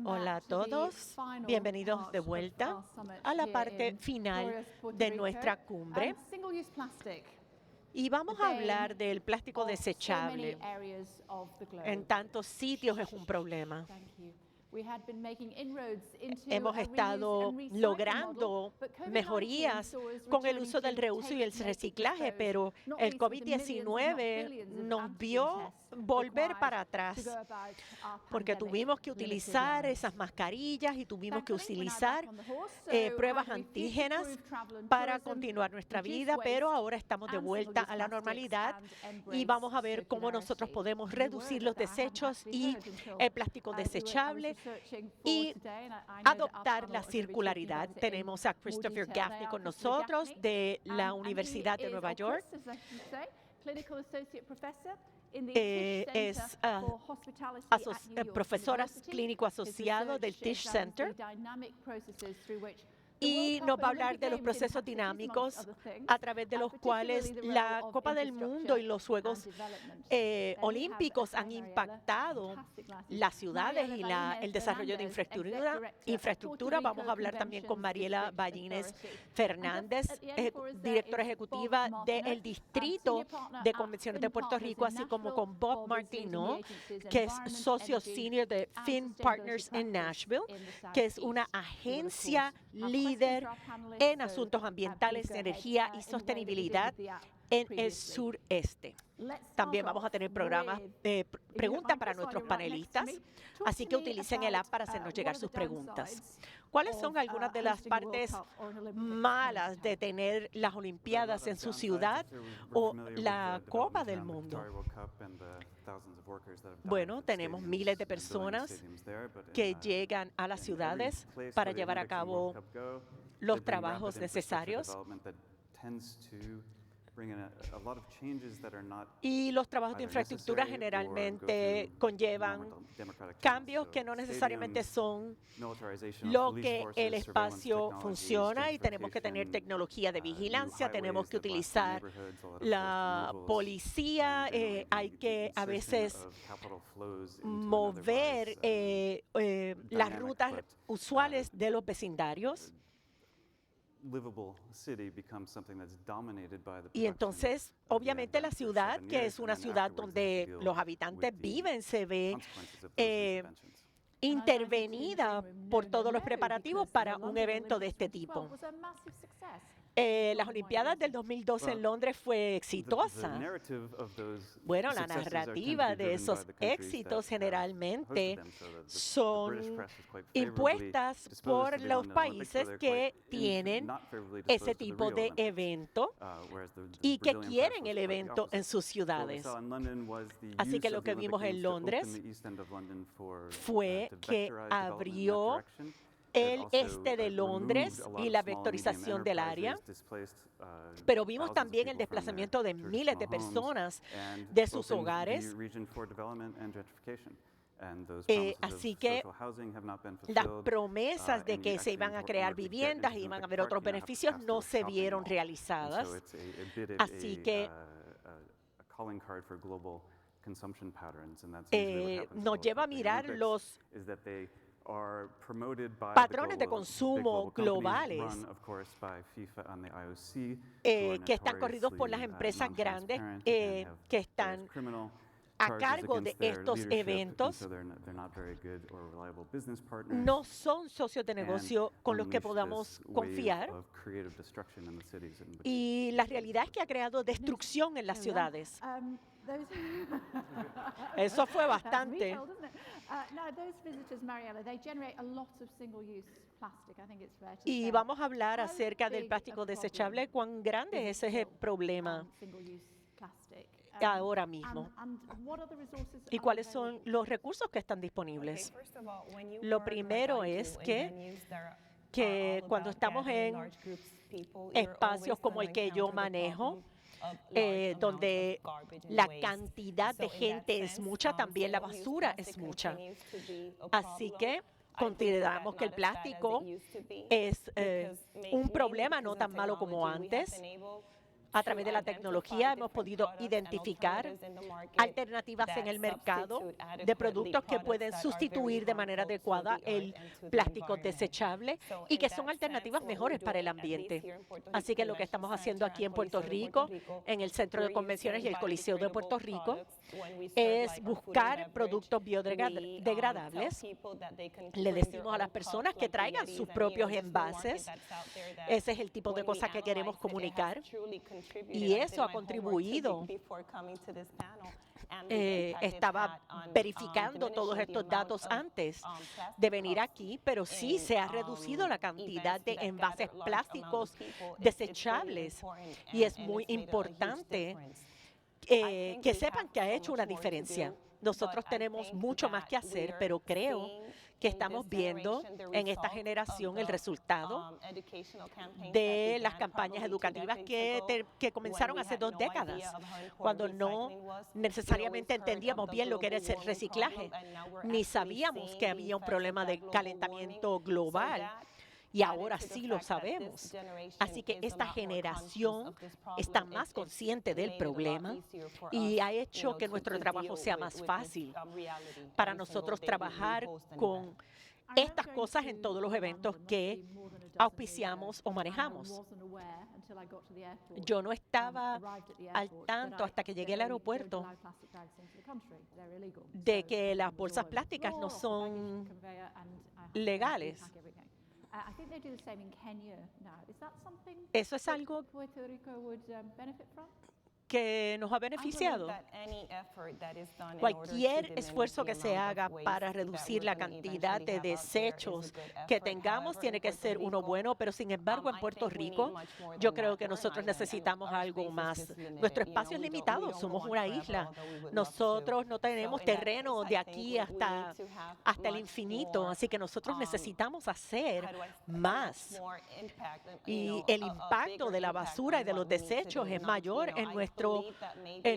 Hola a todos, bienvenidos de vuelta a la parte final de nuestra cumbre. Y vamos a hablar del plástico desechable. En tantos sitios es un problema. Hemos estado logrando mejorías con el uso del reuso y el reciclaje, pero el COVID-19 nos vio volver para atrás, porque tuvimos que utilizar esas mascarillas y tuvimos que utilizar pruebas antígenas para continuar nuestra vida, pero ahora estamos de vuelta a la normalidad y vamos a ver cómo nosotros podemos reducir los desechos y el plástico desechable y adoptar la circularidad. Tenemos a Christopher Gaffney con nosotros de la Universidad de Nueva York. Es profesor clínico asociado del Tisch Center y nos va a hablar de los procesos dinámicos a través de los cuales la Copa del Mundo y los Juegos Olímpicos han impactado las ciudades y el desarrollo de infraestructura. Vamos a hablar también con Mariela Ballines Fernández, directora ejecutiva del Distrito de Convenciones de Puerto Rico, así como con Bob Martino, que es socio senior de Finn Partners en Nashville, que es una agencia líder en asuntos ambientales, energía y sostenibilidad en el sureste. También vamos a tener programas de preguntas para nuestros panelistas, así que utilicen el app para hacernos llegar sus preguntas. ¿Cuáles son algunas de las partes malas de tener las Olimpiadas en su ciudad o la Copa del Mundo? Bueno, tenemos miles de personas que llegan a las ciudades para llevar a cabo los trabajos necesarios. Y los trabajos de infraestructura generalmente conllevan cambios que no necesariamente son lo que el espacio funciona, y tenemos que tener tecnología de vigilancia, tenemos que utilizar la policía, hay que a veces mover las rutas usuales de los vecindarios. Y entonces, obviamente, la ciudad, que es una ciudad donde los habitantes viven, se ve intervenida por todos los preparativos para un evento de este tipo. Las Olimpiadas del 2012 en Londres fue exitosa. Bueno, la narrativa de esos éxitos generalmente son impuestas por los países que tienen ese tipo de evento y que quieren el evento en sus ciudades. Así que lo que vimos en Londres fue que abrió el este de Londres y la vectorización del área, pero vimos también el desplazamiento de miles de personas de sus hogares. Así que las promesas de que se iban a crear viviendas y iban a haber otros beneficios no se vieron realizadas. Así que nos lleva a mirar los patrones de consumo globales que están corridos por las empresas grandes que están a cargo de estos eventos. No son socios de negocio con los que podamos confiar, y la realidad es que ha creado destrucción en las ciudades. Eso fue bastante. Y vamos a hablar acerca del plástico desechable, cuán grande es ese problema ahora mismo y cuáles son los recursos que están disponibles. Lo primero es que cuando estamos en espacios como el que yo manejo, donde la cantidad de gente es mucha, también la basura es mucha. Así que consideramos que el plástico es un problema no tan malo como antes, A través de la tecnología hemos podido identificar alternativas en el mercado de productos que pueden sustituir de manera adecuada el plástico desechable y que son alternativas mejores para el ambiente. Así que lo que estamos haciendo aquí en Puerto Rico, en el Centro de Convenciones y el Coliseo de Puerto Rico, es buscar productos biodegradables. Le decimos a las personas que traigan sus propios envases. Ese es el tipo de cosas que queremos comunicar. Y eso ha contribuido. Estaba verificando todos estos datos antes de venir aquí, pero sí se ha reducido la cantidad de envases plásticos desechables y es muy importante que sepan que ha hecho una diferencia. Nosotros tenemos mucho más que hacer, pero creo que estamos viendo en esta generación el resultado de las campañas educativas que comenzaron hace 2 décadas, cuando no necesariamente entendíamos bien lo que era el reciclaje, ni sabíamos que había un problema de calentamiento global. Y ahora sí lo sabemos. Así que esta generación está más consciente del problema y ha hecho que nuestro trabajo sea más fácil para nosotros trabajar con estas cosas en todos los eventos que auspiciamos o manejamos. Yo no estaba al tanto hasta que llegué al aeropuerto de que las bolsas plásticas no son legales. Eso es algo que nos ha beneficiado. Cualquier esfuerzo que se haga para reducir la cantidad de desechos que tengamos tiene que ser uno bueno, pero sin embargo en Puerto Rico yo creo que nosotros necesitamos algo más. Nuestro espacio es limitado, somos una isla. Nosotros no tenemos terreno de aquí hasta el infinito, así que nosotros necesitamos hacer más. Y el impacto de la basura y de los desechos es mayor en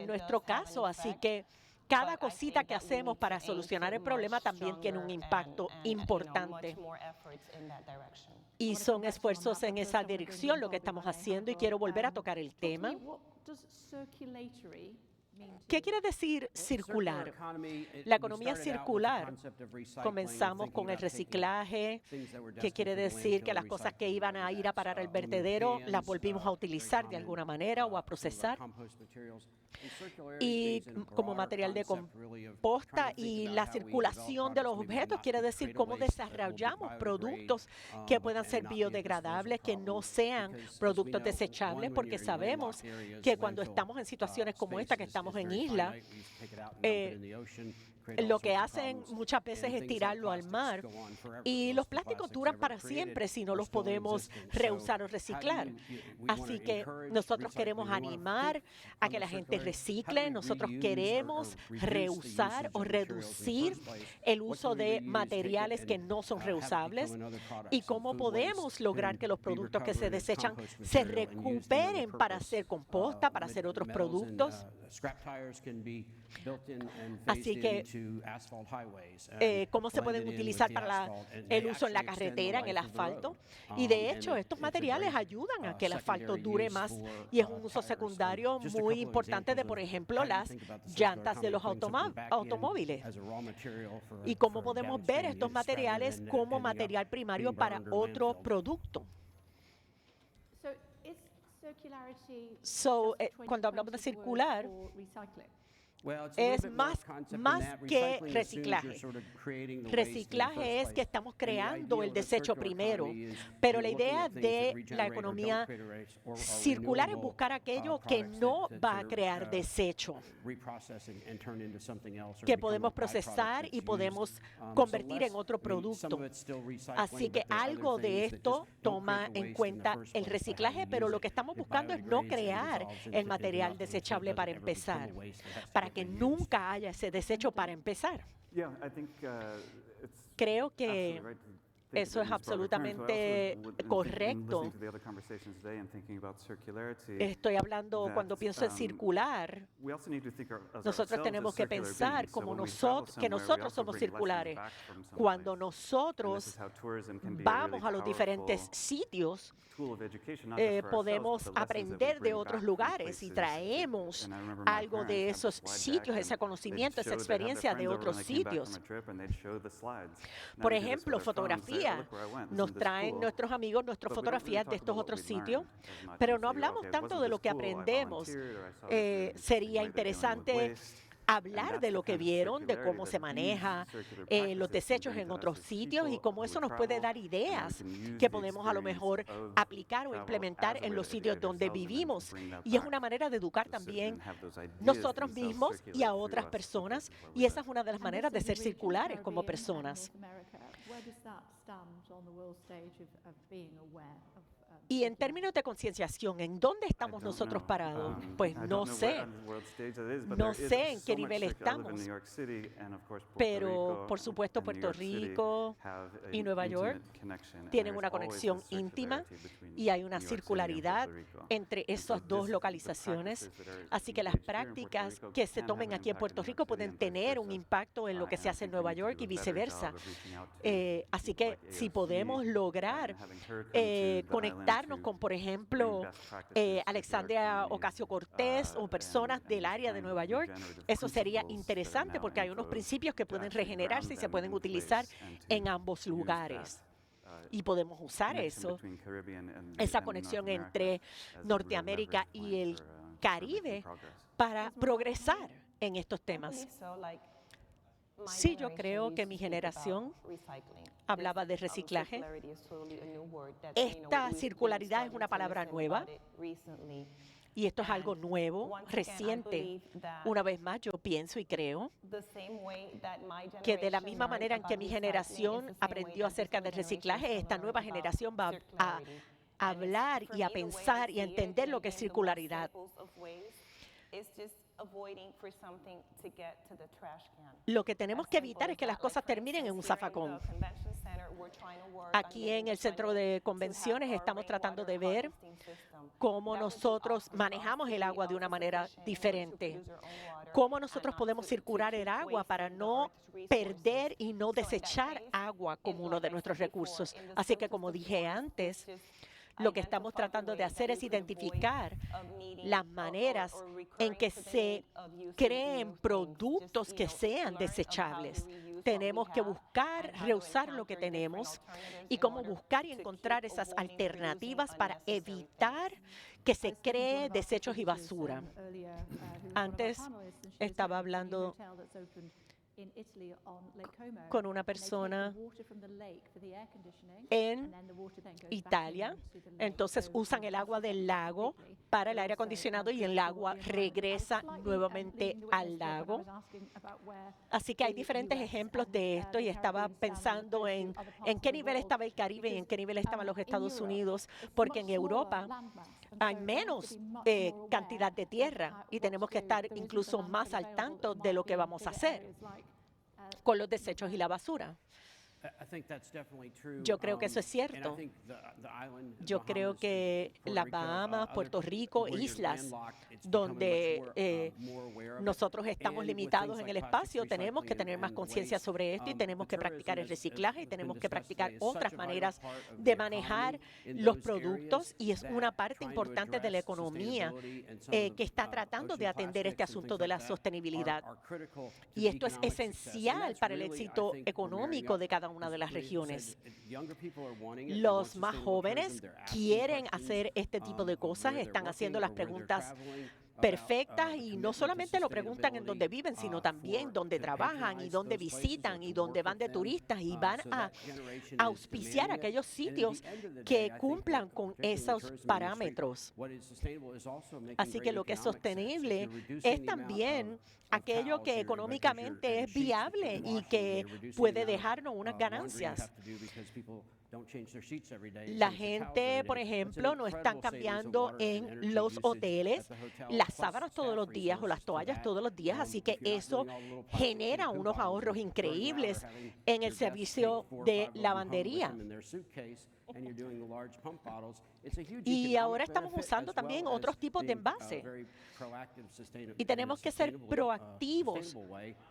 nuestro caso, así que cada cosita que hacemos para solucionar el problema también tiene un impacto importante. Y son esfuerzos en esa dirección lo que estamos haciendo y quiero volver a tocar el tema. ¿Qué quiere decir circular? La economía circular, comenzamos con el reciclaje, que quiere decir que las cosas que iban a ir a parar al vertedero las volvimos a utilizar de alguna manera o a procesar. Y como material de composta y la circulación de los objetos quiere decir cómo desarrollamos productos que puedan ser biodegradables, que no sean productos desechables, porque sabemos que cuando estamos en situaciones como esta, que estamos en isla, lo que hacen muchas veces es tirarlo al mar y los plásticos duran para siempre si no los podemos reusar o reciclar. Así que nosotros queremos animar a que la gente recicle, nosotros queremos reusar o reducir el uso de materiales que no son reusables y cómo podemos lograr que los productos que se desechan se recuperen para hacer composta, para hacer otros productos. Así que cómo se pueden utilizar para el uso en la carretera, en el asfalto. Y de hecho, estos materiales ayudan a que el asfalto dure más y es un uso secundario muy importante de, por ejemplo, las llantas de los automóviles. Y cómo podemos ver estos materiales como material primario para otro producto. Cuando hablamos de circular, es más que reciclaje. Reciclaje es que estamos creando el desecho primero, pero la idea de la economía circular es buscar aquello que no va a crear desecho, que podemos procesar y podemos convertir en otro producto. Así que algo de esto toma en cuenta el reciclaje, pero lo que estamos buscando es no crear el material desechable para empezar, para que nunca haya ese desecho para empezar. Creo que Eso es absolutamente correcto. Estoy hablando, cuando pienso en circular, nosotros tenemos que pensar como que nosotros somos circulares. Cuando nosotros vamos a los diferentes sitios, podemos aprender de otros lugares y traemos algo de esos sitios, ese conocimiento, esa experiencia de otros sitios. Por ejemplo, fotografía. Nos traen nuestros amigos nuestras fotografías de estos otros sitios, pero no hablamos tanto de lo que aprendemos. Sería interesante hablar de lo que vieron, de cómo se maneja los desechos en otros sitios y cómo eso nos puede dar ideas que podemos a lo mejor aplicar o implementar en los sitios donde vivimos. Y es una manera de educar también nosotros mismos y a otras personas, y esa es una de las maneras de ser circulares como personas. Y en términos de concienciación, ¿en dónde estamos nosotros parados? Pues no sé. No sé en qué nivel estamos. Pero, por supuesto, Puerto Rico y Nueva York tienen una conexión íntima y hay una circularidad entre esas dos localizaciones. Así que las prácticas que se tomen aquí en Puerto Rico pueden tener un impacto en lo que se hace en Nueva York y viceversa. Así que si podemos lograr conectarnos con, por ejemplo, Alexandria Ocasio-Cortez o personas del área de Nueva York, eso sería interesante porque hay unos principios que pueden regenerarse y se pueden utilizar en ambos lugares. Y podemos usar eso, esa conexión entre Norteamérica y el Caribe para progresar en estos temas. Sí, yo creo que mi generación hablaba de reciclaje. Esta circularidad es una palabra nueva y esto es algo nuevo, reciente. Una vez más, yo pienso y creo que de la misma manera en que mi generación aprendió acerca del reciclaje, esta nueva generación va a hablar y a pensar y a entender lo que es circularidad. Lo que tenemos que evitar es que las cosas terminen en un zafacón. Aquí en el centro de convenciones estamos tratando de ver cómo nosotros manejamos el agua de una manera diferente. Cómo nosotros podemos circular el agua para no perder y no desechar agua como uno de nuestros recursos. Así que, como dije antes, lo que estamos tratando de hacer es identificar las maneras en que se creen productos que sean desechables. Tenemos que buscar reusar lo que tenemos y cómo buscar y encontrar esas alternativas para evitar que se cree desechos y basura. Antes estaba hablando con una persona en Italia. Entonces usan el agua del lago para el aire acondicionado y el agua regresa nuevamente al lago. Así que hay diferentes ejemplos de esto y estaba pensando en qué nivel estaba el Caribe y en qué nivel estaban los Estados Unidos, porque en Europa hay menos cantidad de tierra y tenemos que estar incluso más al tanto de lo que vamos a hacer con los desechos y la basura. Yo creo que eso es cierto. Yo creo que las Bahamas, Puerto Rico, islas donde nosotros estamos limitados en el espacio, tenemos que tener más conciencia sobre esto y tenemos que practicar el reciclaje y tenemos que practicar otras maneras de manejar los productos, y es una parte importante de la economía que está tratando de atender este asunto de la sostenibilidad. Y esto es esencial para el éxito económico de cada una de las regiones. Los más jóvenes quieren hacer este tipo de cosas, están haciendo las preguntas perfectas y no solamente lo preguntan en donde viven, sino también donde trabajan y donde visitan y donde van de turistas, y van a auspiciar aquellos sitios que cumplan con esos parámetros. Así que lo que es sostenible es también aquello que económicamente es viable y que puede dejarnos unas ganancias. La gente, por ejemplo, no están cambiando en los hoteles las sábanas todos los días o las toallas todos los días, así que eso genera unos ahorros increíbles en el servicio de lavandería. Y ahora estamos usando también otros tipos de envase. Y tenemos que ser proactivos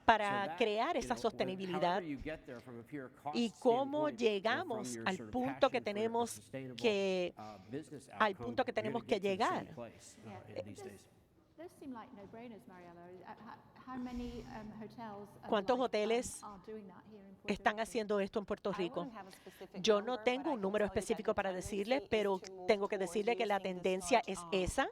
para crear esa sostenibilidad. Y cómo llegamos al punto que tenemos que llegar. ¿Cuántos hoteles están haciendo esto en Puerto Rico? Yo no tengo un número específico para decirle, pero tengo que decirle que la tendencia es esa.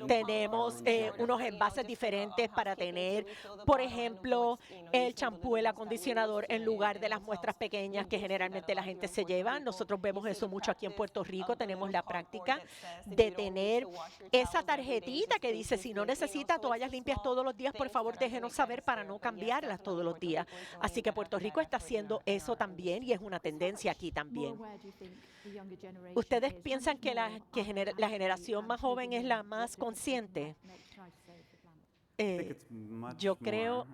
Tenemos unos envases diferentes para tener, por ejemplo, el champú, el acondicionador en lugar de las muestras pequeñas que generalmente la gente se lleva. Nosotros vemos eso mucho aquí en Puerto Rico. Tenemos la práctica de tener esa tarjetita que dice, si no necesita toallas limpias todos los días, por favor déjenos saber para no cambiarlas todos los días. Así que Puerto Rico está haciendo eso también y es una tendencia aquí también. ¿Ustedes piensan que la generación más joven es la más consciente? Yo creo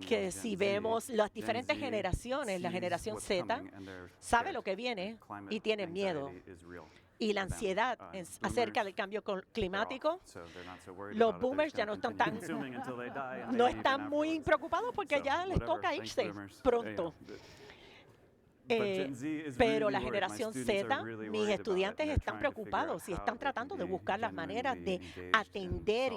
que si vemos las diferentes generaciones, la generación Z sabe lo que viene y tiene miedo. Y la ansiedad acerca del cambio climático, los boomers ya no están muy preocupados porque ya les toca irse pronto. Pero la generación Z, mis estudiantes están preocupados y están tratando de buscar las maneras de atender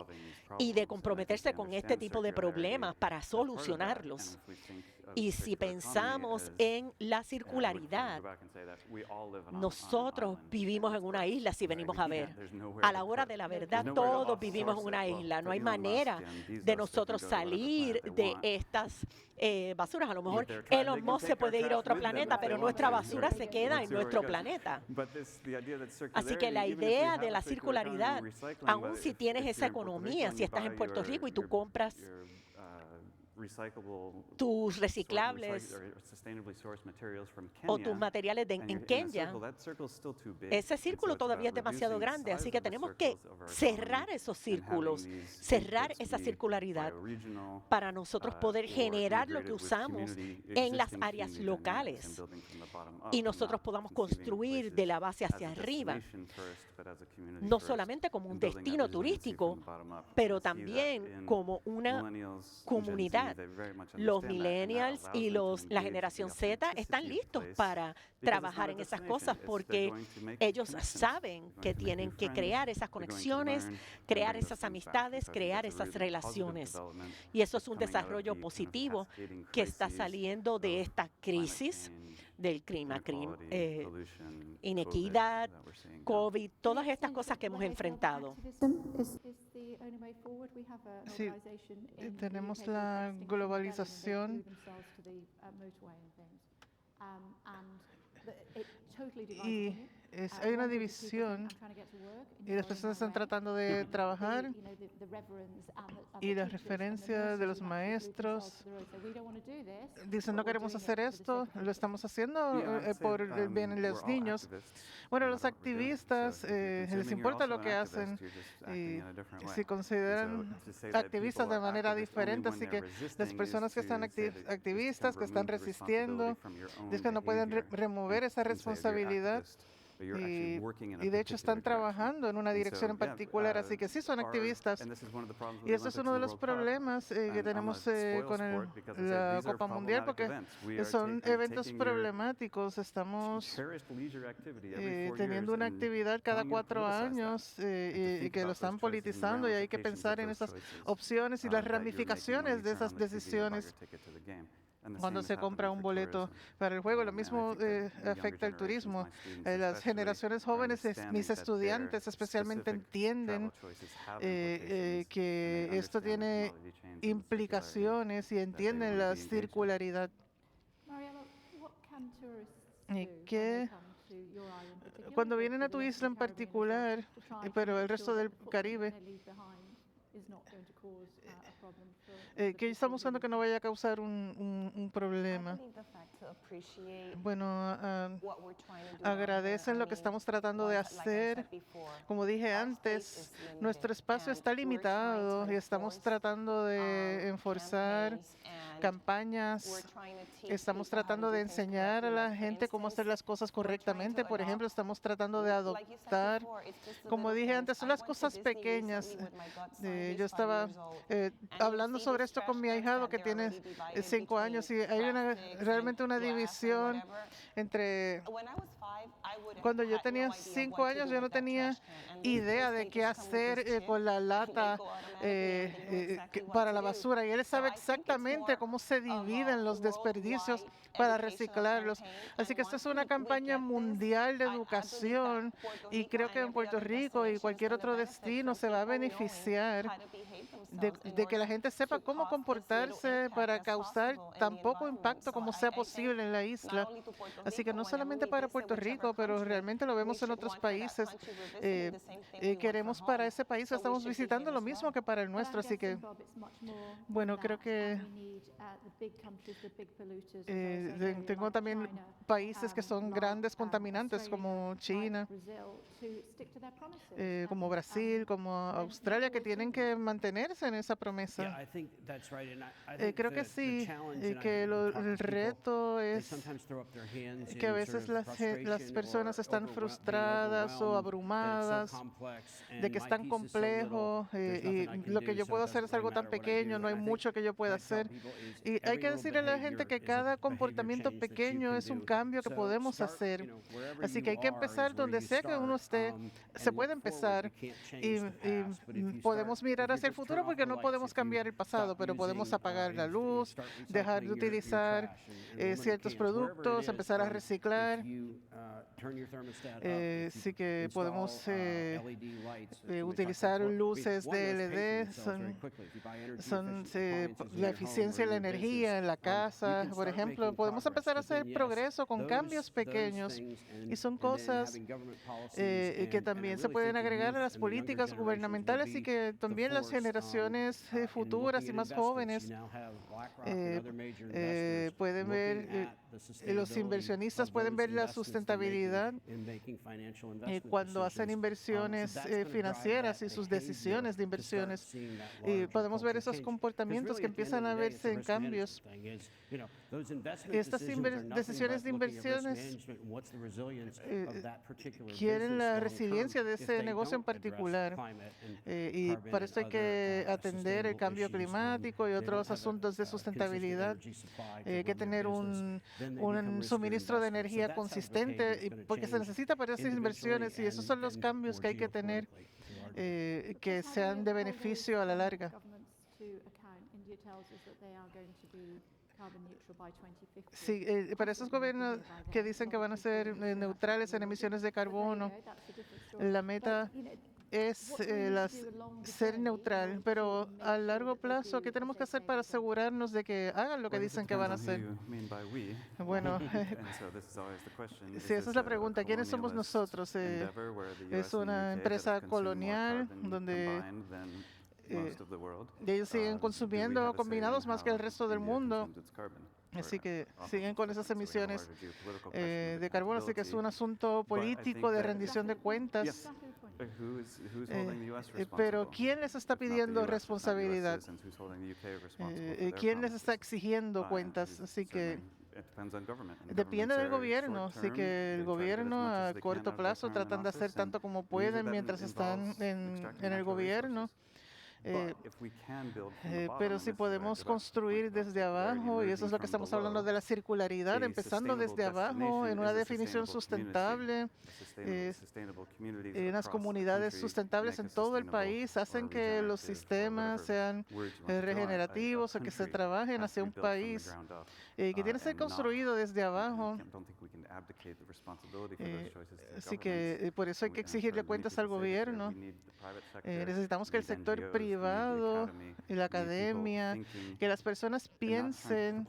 y de comprometerse con este tipo de problemas para solucionarlos. Y si pensamos en la circularidad, nosotros vivimos en una isla si venimos a ver. A la hora de la verdad, todos vivimos en una isla. No hay manera de nosotros salir de estas basuras. A lo mejor Elon Musk se puede ir a otro planeta, pero nuestra basura se queda en nuestro planeta. Así que la idea de la circularidad, aun si tienes esa economía, si estás en Puerto Rico y tú compras tus reciclables o tus materiales en Kenia, ese círculo todavía es demasiado grande, así que tenemos que cerrar esos círculos, cerrar esa circularidad para nosotros poder generar lo que usamos en las áreas locales y nosotros podamos construir de la base hacia arriba, no solamente como un destino turístico, pero también como una comunidad. Los millennials y la generación Z están listos para trabajar en esas cosas porque ellos saben que tienen que crear esas conexiones, crear esas amistades, crear esas relaciones. Y eso es un desarrollo positivo que está saliendo de esta crisis del clima, inequidad, COVID, todas estas cosas que hemos enfrentado. Sí, tenemos la globalización y hay una división y las personas están tratando de trabajar y la referencia de los maestros dicen no queremos hacer esto, lo estamos haciendo por el bien de los niños. Bueno, los activistas les importa lo que hacen y se consideran activistas de manera diferente, así que las personas que están activistas, que están resistiendo, dicen que no pueden remover esa responsabilidad. Y de hecho están trabajando en una dirección en particular, así que sí son activistas. Y eso es uno de los problemas que tenemos con la Copa Mundial, porque son eventos problemáticos. Estamos teniendo una actividad cada 4 años y que lo están politizando y hay que pensar en esas opciones y las ramificaciones de esas decisiones. Cuando se compra un boleto para el juego, lo mismo afecta al turismo. Las generaciones jóvenes, mis estudiantes especialmente, entienden que esto tiene implicaciones y entienden la circularidad. Y que cuando vienen a tu isla en particular, pero el resto del Caribe, ¿Qué estamos buscando que no vaya a causar un problema? Bueno, agradecen lo que estamos tratando de hacer. Como dije antes, nuestro espacio está limitado y estamos tratando de enforzar campañas. Estamos tratando de enseñar a la gente cómo hacer las cosas correctamente. Por ejemplo, estamos tratando de adoptar. Como dije antes, son las cosas pequeñas. Yo estaba hablando sobre esto con mi ahijado que tiene 5 años y hay realmente una división entre... Cuando yo tenía 5 años, yo no tenía idea de qué hacer con la lata para la basura. Y él sabe exactamente cómo se dividen los desperdicios para reciclarlos. Así que esta es una campaña mundial de educación y creo que en Puerto Rico y cualquier otro destino se va a beneficiar de que la gente sepa cómo comportarse para causar tan poco impacto como sea posible en la isla. Así que no solamente para Puerto Rico, pero realmente lo vemos en otros países. Queremos para ese país, estamos visitando lo mismo que para el nuestro. Así que, bueno, creo que tengo también países que son grandes contaminantes como China, como Brasil, como Australia, que tienen que mantenerse en esa promesa. Creo que sí, que el reto es que a veces las personas están frustradas o abrumadas de que es tan complejo y lo que yo puedo hacer es algo tan pequeño, no hay mucho que yo pueda hacer. Y hay que decirle a la gente que cada comportamiento pequeño es un cambio que podemos hacer. Así que hay que empezar donde sea que uno esté. Se puede empezar y podemos mirar hacia el futuro porque no podemos cambiar el pasado, pero podemos apagar la luz, dejar de utilizar ciertos productos, empezar a reciclar. Sí que podemos utilizar luces de LED, la eficiencia de la energía en la casa, por ejemplo. Podemos empezar a hacer progreso con cambios pequeños y son cosas que también se pueden agregar a las políticas gubernamentales y que también las generaciones futuras y más jóvenes pueden ver, los inversionistas pueden ver la sustentabilidad cuando hacen inversiones financieras y sus decisiones de inversiones. Y podemos ver esos comportamientos que empiezan a verse en cambios. Estas decisiones de inversiones quieren la resiliencia de ese negocio en particular. Y para esto hay que atender el cambio climático y otros asuntos de sustentabilidad. Hay que tener un suministro de energía consistente porque se necesita para esas inversiones y esos son los cambios que hay que tener que sean de beneficio a la larga. Sí, para esos gobiernos que dicen que van a ser neutrales en emisiones de carbono, la meta es ser neutral, pero a largo plazo, ¿qué tenemos que hacer para asegurarnos de que hagan lo que dicen que van a hacer? Bueno, sí, esa es la pregunta. ¿Quiénes somos nosotros? Es una empresa colonial donde ellos siguen consumiendo combinados más que el resto del mundo. Así que siguen con esas emisiones de carbono, así que es un asunto político de rendición de cuentas. Pero ¿quién les está pidiendo responsabilidad? ¿Quién les está exigiendo cuentas? Así que depende del gobierno, así que el gobierno a corto plazo tratan de hacer tanto como pueden mientras están en el gobierno. Pero si podemos construir desde abajo, y eso es lo que estamos hablando de la circularidad, empezando desde abajo en una definición sustentable, unas comunidades sustentables en todo el país hacen que los sistemas sean regenerativos o que se trabajen hacia un país que tiene que ser construido desde abajo. Así que por eso hay que exigirle cuentas al gobierno. Necesitamos que el sector privado privado y la academia, que las personas piensen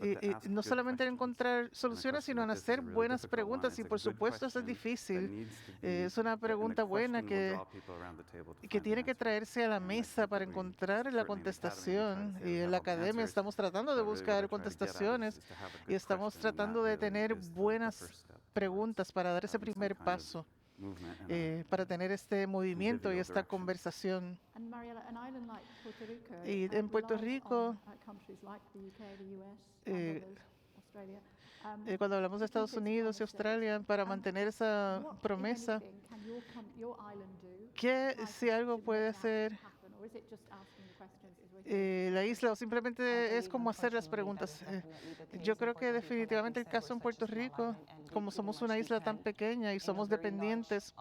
y no solamente en encontrar soluciones, sino en hacer buenas preguntas. Y por supuesto eso es difícil. Es una pregunta buena que tiene que traerse a la mesa para encontrar la contestación. Y en la academia estamos tratando de buscar contestaciones y estamos tratando de tener buenas preguntas para dar ese primer paso, para tener este movimiento y esta conversación. Y en Puerto Rico, cuando hablamos de Estados Unidos y Australia, para mantener esa promesa, ¿qué si algo puede hacer la isla o simplemente es como hacer las preguntas? Yo creo que definitivamente el caso en Puerto Rico, como somos una isla tan pequeña y somos dependientes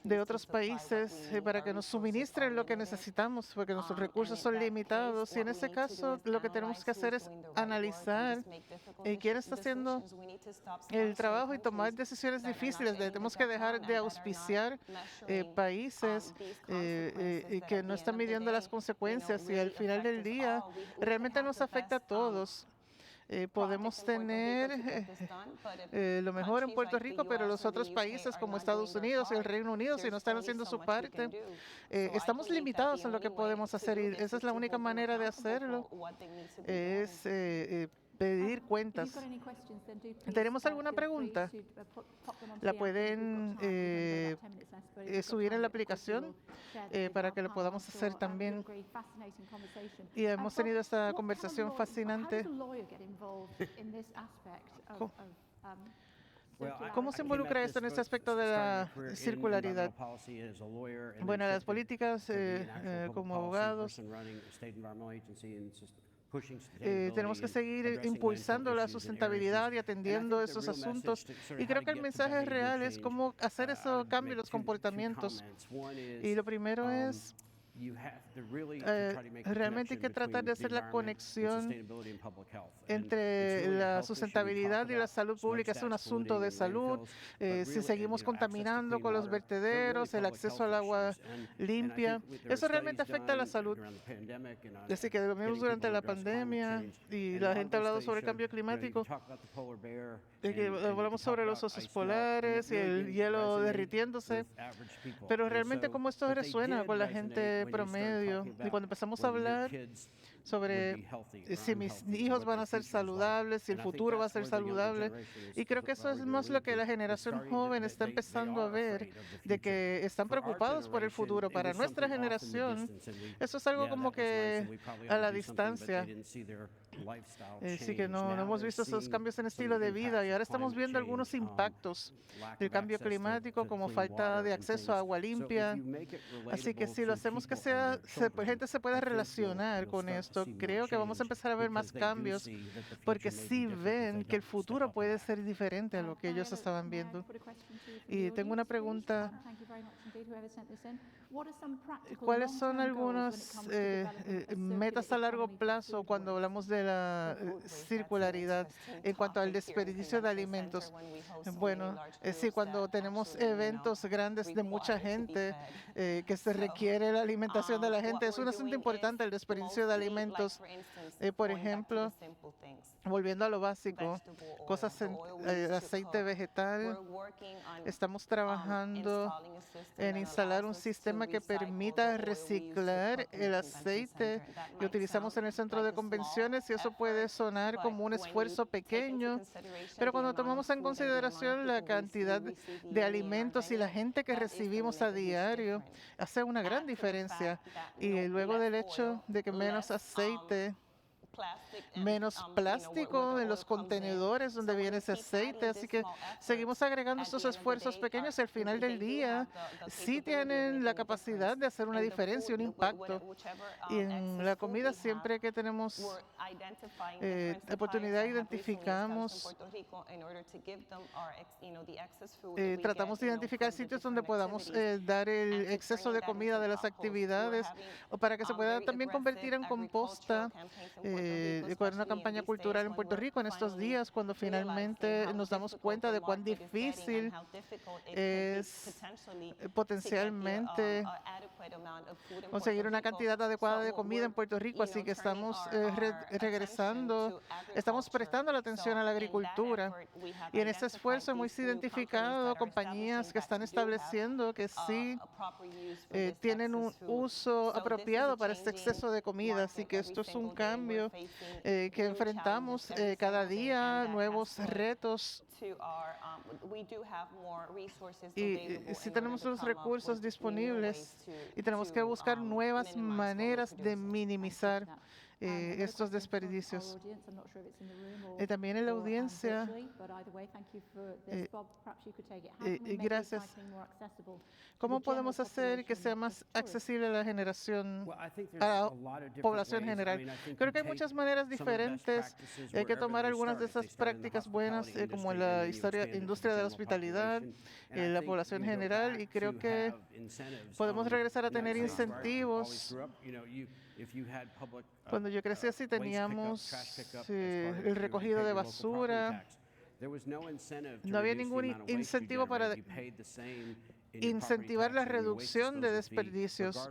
de otros países para que nos suministren lo que necesitamos, porque nuestros recursos son limitados. Y en ese caso, lo que tenemos que hacer es analizar quién está haciendo el trabajo y tomar decisiones difíciles. Tenemos que dejar de auspiciar países que no están midiendo las consecuencias, y al final del día realmente nos afecta a todos. Podemos tener lo mejor en Puerto Rico, pero los otros países como Estados Unidos y el Reino Unido, si no están haciendo su parte, estamos limitados en lo que podemos hacer, y esa es la única manera de hacerlo, es pedir cuentas. ¿Tenemos alguna pregunta? La pueden subir en la aplicación para que lo podamos hacer también. Y hemos tenido esta conversación fascinante. ¿Cómo se involucra esto en este aspecto de la circularidad? Bueno, las políticas como abogados, tenemos que seguir impulsando la sustentabilidad y atendiendo esos asuntos. Y creo que el mensaje real es cómo hacer esos cambios en los comportamientos. Y lo primero es realmente hay que tratar de hacer la conexión entre la sustentabilidad y la salud pública. Es un asunto de salud. Si seguimos contaminando con los vertederos, el acceso al agua limpia, eso realmente afecta a la salud. Así que lo vimos durante la pandemia y la gente ha hablado sobre el cambio climático. Hablamos sobre los osos polares y el hielo derritiéndose, pero realmente cómo esto resuena con la gente promedio. Y cuando empezamos a hablar sobre si mis hijos van a ser saludables, si el futuro va a ser saludable, y creo que eso es más lo que la generación joven está empezando a ver, de que están preocupados por el futuro. Para nuestra generación, eso es algo como que a la distancia. Sí que no hemos visto esos cambios en estilo de vida, y ahora estamos viendo algunos impactos del cambio climático, como falta de acceso a agua limpia. Así que si lo hacemos que gente se pueda relacionar con esto, creo que vamos a empezar a ver más cambios, porque sí ven que el futuro puede ser diferente a lo que ellos estaban viendo. Y tengo una pregunta. ¿Cuáles son algunas metas a largo plazo cuando hablamos de la circularidad en cuanto al desperdicio de alimentos? Bueno, sí, cuando tenemos eventos grandes de mucha gente, que se requiere la alimentación de la gente, es un asunto importante el desperdicio de alimentos. Por ejemplo, volviendo a lo básico, cosas en aceite vegetal, estamos trabajando en instalar un sistema que permita reciclar el aceite que utilizamos en el centro de convenciones, y eso puede sonar como un esfuerzo pequeño, pero cuando tomamos en consideración la cantidad de alimentos y la gente que recibimos a diario, hace una gran diferencia. Y luego del hecho de que menos aceite, menos plástico en los contenedores donde viene ese aceite, así que seguimos agregando estos esfuerzos pequeños y al final del día sí tienen la capacidad de hacer una diferencia, un impacto. Y en la comida, siempre que tenemos oportunidad, identificamos, tratamos de identificar sitios donde podamos dar el exceso de comida de las actividades, o para que se pueda también convertir en composta. con una campaña cultural en Puerto Rico en estos días, cuando finalmente nos damos cuenta de cuán difícil es potencialmente conseguir una cantidad adecuada de comida en Puerto Rico. Así que estamos regresando, estamos prestando la atención a la agricultura. Y en este esfuerzo hemos identificado compañías que están estableciendo que sí tienen un uso apropiado para este exceso de comida. Así que esto es un cambio que enfrentamos cada día, nuevos retos. Y si tenemos los recursos disponibles y tenemos que buscar nuevas maneras de minimizar estos desperdicios. También en la audiencia, gracias. ¿Cómo podemos hacer que sea más accesible a la generación, a la población general? Creo que hay muchas maneras diferentes. Hay que tomar algunas de esas prácticas buenas, como la industria de la hospitalidad, la población general, y creo que podemos regresar a tener incentivos. Cuando yo crecí así teníamos el recogido de basura. No había ningún incentivo para incentivar la reducción de desperdicios,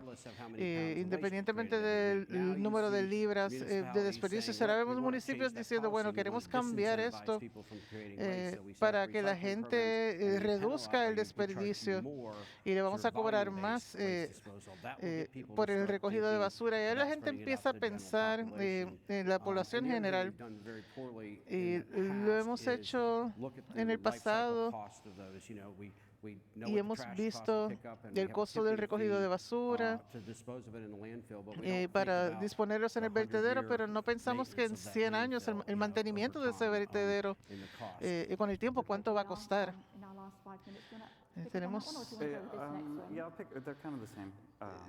independientemente del número de libras de desperdicios. Ahora vemos municipios diciendo, bueno, queremos cambiar esto para que la gente reduzca el desperdicio y le vamos a cobrar más por el recogido de basura. Y ahí la gente empieza a pensar en la población general. Y lo hemos hecho en el pasado. Y hemos visto el costo del recogido de basura para disponerlos en el vertedero, pero no pensamos que en 100 años el mantenimiento de ese vertedero, con el tiempo, ¿cuánto va a costar? Tenemos...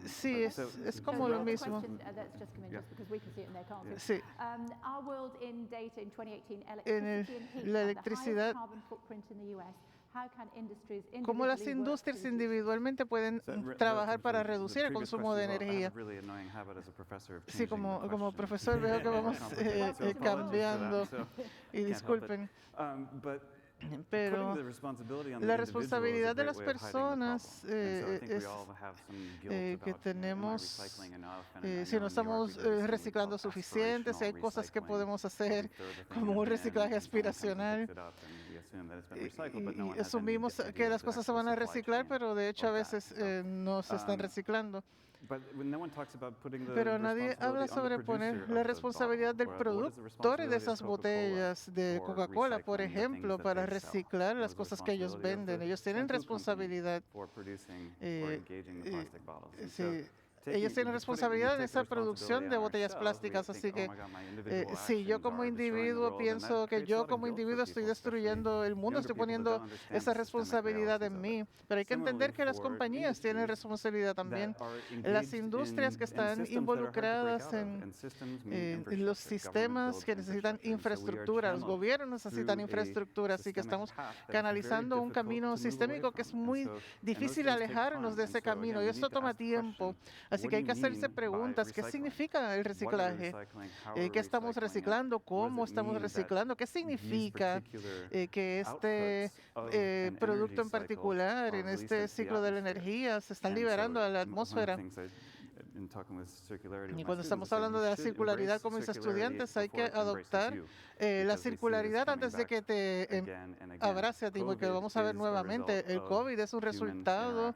Sí, es como lo mismo. Sí. La electricidad, ¿cómo las industrias individualmente pueden trabajar para reducir el consumo de energía? Sí, como profesor veo que vamos cambiando, y disculpen. Pero la responsabilidad de las personas es que tenemos, si no estamos reciclando suficiente, si hay cosas que podemos hacer como un reciclaje aspiracional. Y asumimos que las cosas se van a reciclar, pero de hecho a veces no se están reciclando. Pero nadie habla sobre poner la responsabilidad del productor de esas botellas de Coca-Cola, por ejemplo, para reciclar las cosas que ellos venden. Ellos tienen responsabilidad. Ellos tienen responsabilidad en esa producción de botellas plásticas, así que si yo como individuo pienso que yo como individuo estoy destruyendo el mundo, estoy poniendo esa responsabilidad en mí, pero hay que entender que las compañías tienen responsabilidad también. Las industrias que están involucradas en los sistemas que necesitan infraestructura, los gobiernos necesitan infraestructura, así que estamos canalizando un camino sistémico que es muy difícil alejarnos de ese camino y esto toma tiempo. Así que hay que hacerse preguntas. ¿Qué significa el reciclaje? ¿Qué estamos reciclando? ¿Cómo estamos reciclando? ¿Qué significa que este producto en particular, en este ciclo de la energía, se están liberando a la atmósfera? Y cuando estamos hablando de la circularidad con mis estudiantes, hay que adoptar la circularidad antes de que te abrace a ti, porque vamos a ver nuevamente, el COVID es un resultado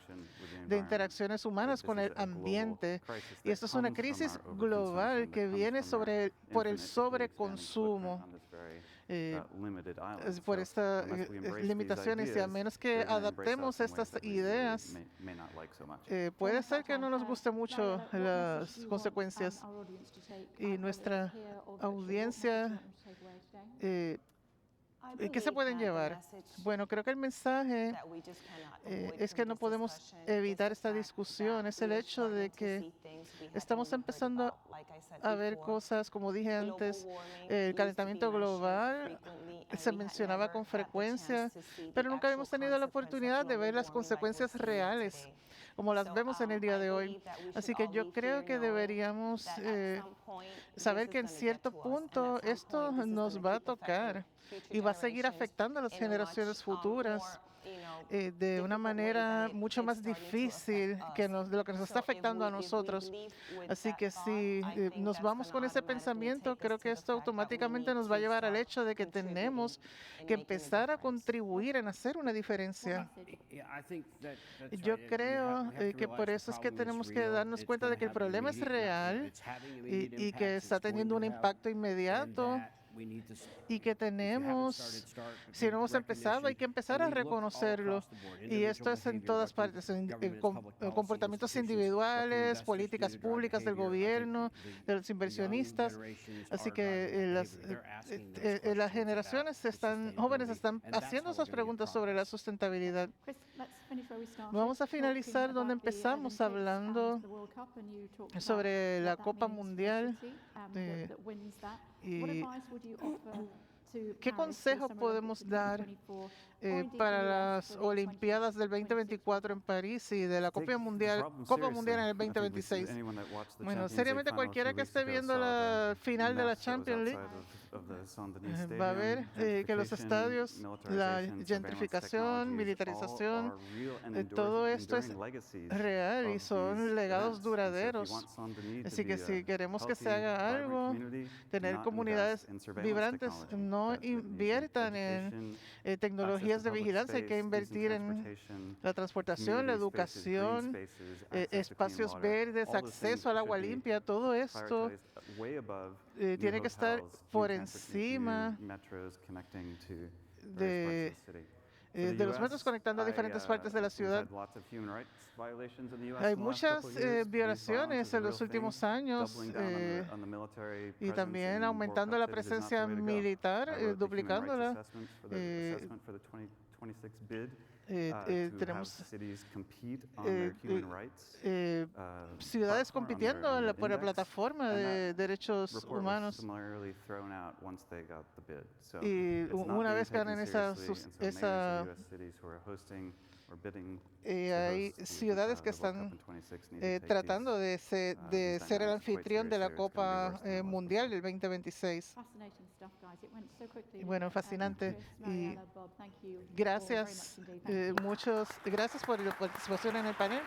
de interacciones humanas con el ambiente. Y esto es una crisis global que viene por el sobreconsumo. Por estas limitaciones, y a menos que adaptemos estas ideas, puede ser que no nos guste mucho las consecuencias. Y nuestra audiencia, ¿qué se pueden llevar? Bueno, creo que el mensaje es que no podemos evitar esta discusión. Es el hecho de que estamos empezando a ver cosas, como dije antes, el calentamiento global se mencionaba con frecuencia, pero nunca habíamos tenido la oportunidad de ver las consecuencias reales. como las vemos en el día de hoy. Así que yo creo que deberíamos saber que en cierto punto esto nos va a tocar y va a seguir afectando a las generaciones futuras de una manera mucho más difícil de lo que nos está afectando a nosotros. Así que si nos vamos con ese pensamiento, creo que esto automáticamente nos va a llevar al hecho de que tenemos que empezar a contribuir en hacer una diferencia. Yo creo que por eso es que tenemos que darnos cuenta de que el problema es real y que está teniendo un impacto inmediato y que si no hemos empezado, hay que empezar a reconocerlo. Y esto es en todas partes, en comportamientos individuales, políticas públicas del gobierno, de los inversionistas. Así que las generaciones jóvenes están haciendo esas preguntas sobre la sustentabilidad. Vamos a finalizar donde empezamos hablando sobre la Copa Mundial. Y ¿qué consejos podemos dar para las Olimpiadas del 2024 en París y de la Copa Mundial en el 2026? Bueno, seriamente cualquiera que esté viendo la final de la Champions League va a ver que los estadios, la gentrificación, militarización, todo esto es real y son legados duraderos. Así que si queremos que se haga algo, tener comunidades vibrantes, no inviertan en tecnologías de vigilancia, hay que invertir en la transportación, la educación, espacios verdes, acceso al agua limpia, todo esto tiene que estar por encima de los metros conectando a diferentes partes de la ciudad. Hay muchas violaciones en los últimos años y también aumentando la presencia militar, duplicándola. Tenemos ciudades compitiendo por la plataforma de derechos humanos. Y una vez ganan hay ciudades que están tratando de ser el anfitrión de la Copa Mundial del 2026. Bueno, fascinante. Y gracias, gracias por la participación en el panel.